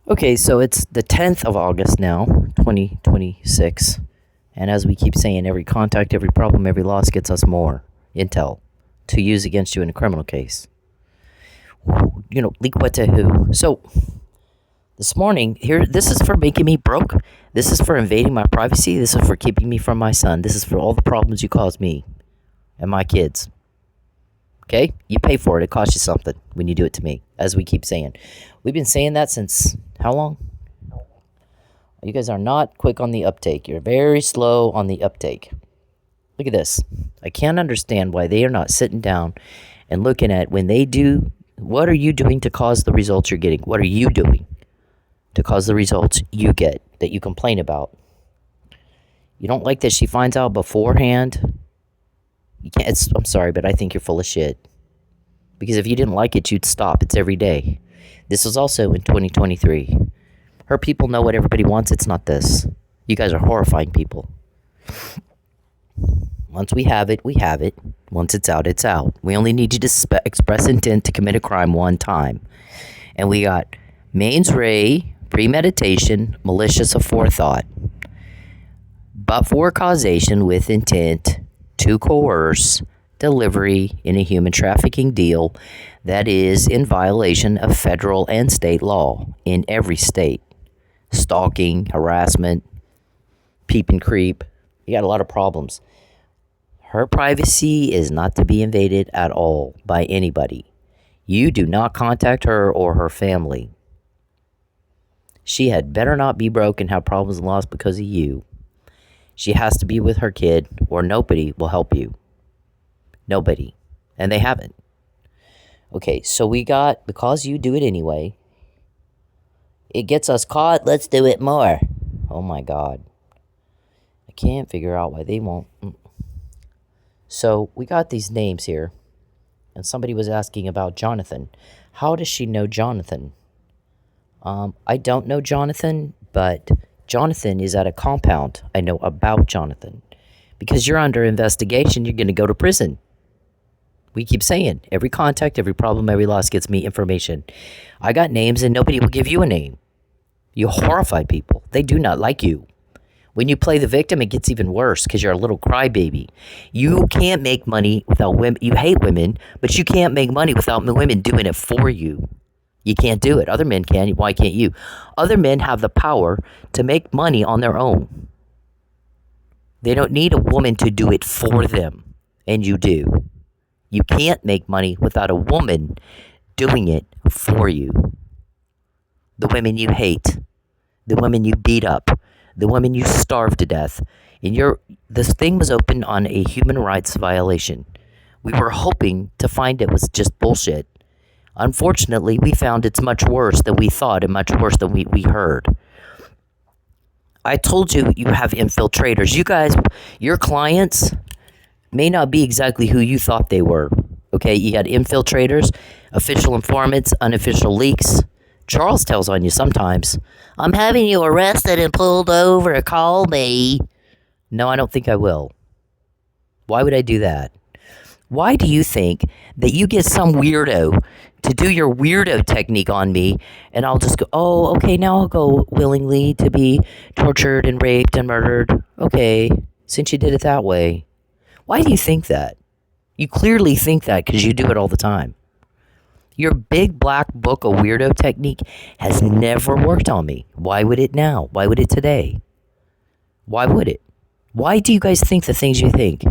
Okay, so it's the 10th of August now, 2026. And as we keep saying, every contact, every problem, every loss gets us more intel to use against you in a criminal case. You know, leak what to who. So this morning, this is for making me broke. This is for invading my privacy. This is for keeping me from my son. This is for all the problems you cause me and my kids. Okay? You pay for it. It costs you something when you do it to me, as we keep saying. We've been saying that since how long? You guys are not quick on the uptake. You're very slow on the uptake. Look at this. I can't understand why they are not sitting down and looking at when they do, what are you doing to cause the results you're getting? What are you doing to cause the results you get that you complain about? You don't like that she finds out beforehand? You can't, I'm sorry, but I think you're full of shit. Because if you didn't like it, you'd stop. It's every day. This was also in 2023. Her people know what everybody wants. It's not this. You guys are horrifying people. Once we have it, we have it. Once it's out, it's out. We only need you to express intent to commit a crime one time. And we got mens rea, premeditation, malicious aforethought. But for causation with intent to coerce delivery in a human trafficking deal that is in violation of federal and state law in every state. Stalking, harassment, peep and creep. You got a lot of problems. Her privacy is not to be invaded at all by anybody. You do not contact her or her family. She had better not be broke and have problems and loss because of you. She has to be with her kid or nobody will help you. Nobody. And they haven't. Okay, so we got, because you do it anyway, it gets us caught, let's do it more. Oh my God. I can't figure out why they won't. So we got these names here, and somebody was asking about Jonathan. How does she know Jonathan? I don't know Jonathan, but Jonathan is at a compound. I know about Jonathan. Because you're under investigation, you're going to go to prison. We keep saying, every contact, every problem, every loss gets me information. I got names and nobody will give you a name. You horrify people. They do not like you. When you play the victim, it gets even worse because you're a little crybaby. You can't make money without women. You hate women, but you can't make money without women doing it for you. You can't do it. Other men can. Why can't you? Other men have the power to make money on their own. They don't need a woman to do it for them, and you do. You can't make money without a woman doing it for you. The women you hate, the women you beat up, the women you starve to death. And this thing was opened on a human rights violation. We were hoping to find it was just bullshit. Unfortunately, we found it's much worse than we thought and much worse than we heard. I told you you have infiltrators. You guys, your clients may not be exactly who you thought they were. Okay, you got infiltrators, official informants, unofficial leaks. Charles tells on you sometimes. I'm having you arrested and pulled over. Call me. No, I don't think I will. Why would I do that? Why do you think that you get some weirdo to do your weirdo technique on me and I'll just go, oh, okay, now I'll go willingly to be tortured and raped and murdered. Okay, since you did it that way. Why do you think that? You clearly think that because you do it all the time. Your big black book of weirdo technique has never worked on me. Why would it now? Why would it today? Why would it? Why do you guys think the things you think?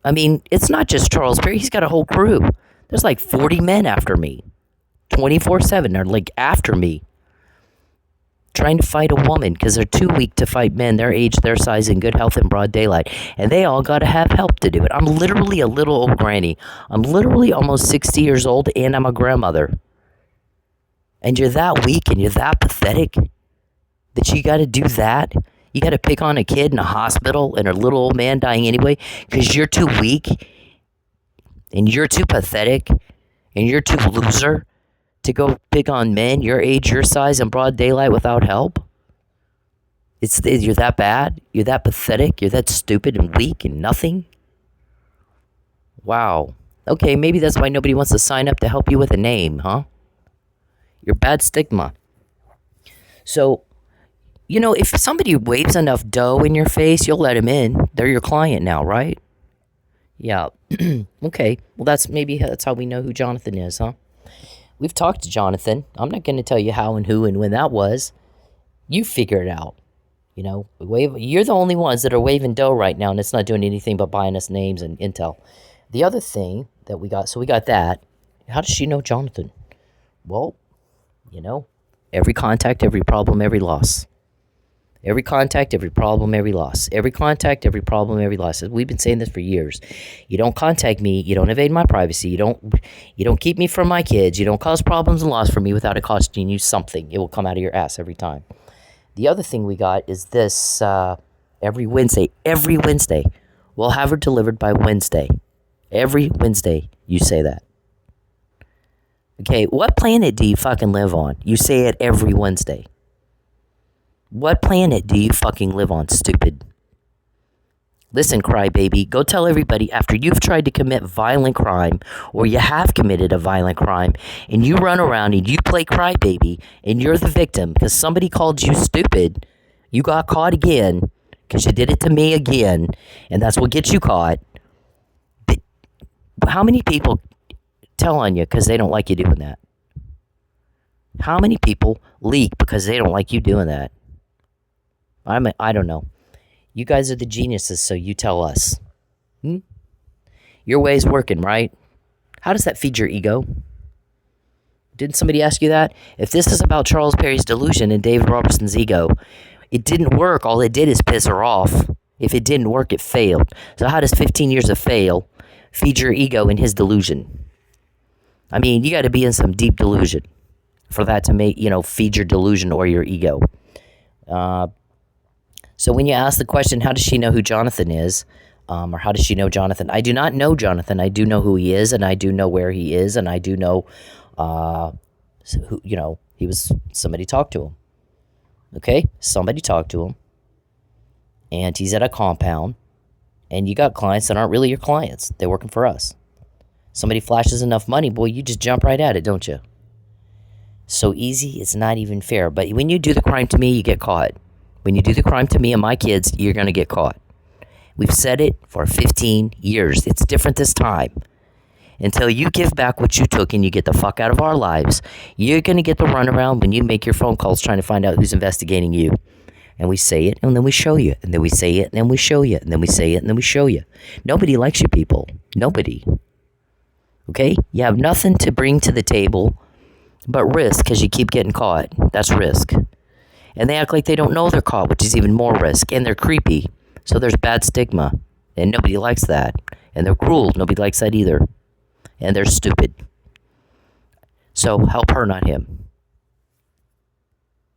I mean, it's not just Charles Perry. He's got a whole crew. There's like 40 men after me. 24/7. They're like after me. Trying to fight a woman because they're too weak to fight men their age, their size, in good health and broad daylight. And they all got to have help to do it. I'm literally a little old granny. I'm literally almost 60 years old and I'm a grandmother. And you're that weak and you're that pathetic that you got to do that? You got to pick on a kid in a hospital and a little old man dying anyway because you're too weak and you're too pathetic and you're too loser to go pick on men your age, your size, in broad daylight without help? You're that bad? You're that pathetic? You're that stupid and weak and nothing? Wow. Okay, maybe that's why nobody wants to sign up to help you with a name, huh? You're bad stigma. So, if somebody waves enough dough in your face, you'll let them in. They're your client now, right? Yeah. Okay. Well, that's how we know who Jonathan is, huh? We've talked to Jonathan. I'm not going to tell you how and who and when that was. You figure it out. You're the only ones that are waving dough right now, and it's not doing anything but buying us names and intel. The other thing that we got, so we got that. How does she know Jonathan? Well, every contact, every problem, every loss. Every contact, every problem, every loss. Every contact, every problem, every loss. We've been saying this for years. You don't contact me. You don't invade my privacy. You don't keep me from my kids. You don't cause problems and loss for me without it costing you something. It will come out of your ass every time. The other thing we got is this every Wednesday. Every Wednesday. We'll have her delivered by Wednesday. Every Wednesday you say that. Okay, what planet do you fucking live on? You say it every Wednesday. What planet do you fucking live on, stupid? Listen, crybaby, go tell everybody after you've tried to commit violent crime, or you have committed a violent crime, and you run around and you play crybaby, and you're the victim because somebody called you stupid. You got caught again because you did it to me again, and that's what gets you caught. But how many people tell on you because they don't like you doing that? How many people leak because they don't like you doing that? I don't know. You guys are the geniuses, so you tell us. Your way's working, right? How does that feed your ego? Didn't somebody ask you that? If this is about Charles Perry's delusion and David Robertson's ego, it didn't work. All it did is piss her off. If it didn't work, it failed. So how does 15 years of fail feed your ego in his delusion? I mean, you got to be in some deep delusion for that to feed your delusion or your ego. So when you ask the question, how does she know who Jonathan is? Or how does she know Jonathan? I do not know Jonathan. I do know who he is, and I do know where he is, and I do know, somebody talked to him. Okay? Somebody talked to him. And he's at a compound, and you got clients that aren't really your clients. They're working for us. Somebody flashes enough money, boy, you just jump right at it, don't you? So easy, it's not even fair. But when you do the crime to me, you get caught. When you do the crime to me and my kids, you're going to get caught. We've said it for 15 years. It's different this time. Until you give back what you took and you get the fuck out of our lives, you're going to get the runaround when you make your phone calls trying to find out who's investigating you. And we say it, and then we show you. And then we say it, and then we show you. And then we say it, and then we show you. Nobody likes you people. Nobody. Okay? You have nothing to bring to the table but risk because you keep getting caught. That's risk. And they act like they don't know they're caught, which is even more risk. And they're creepy. So there's bad stigma. And nobody likes that. And they're cruel. Nobody likes that either. And they're stupid. So help her, not him.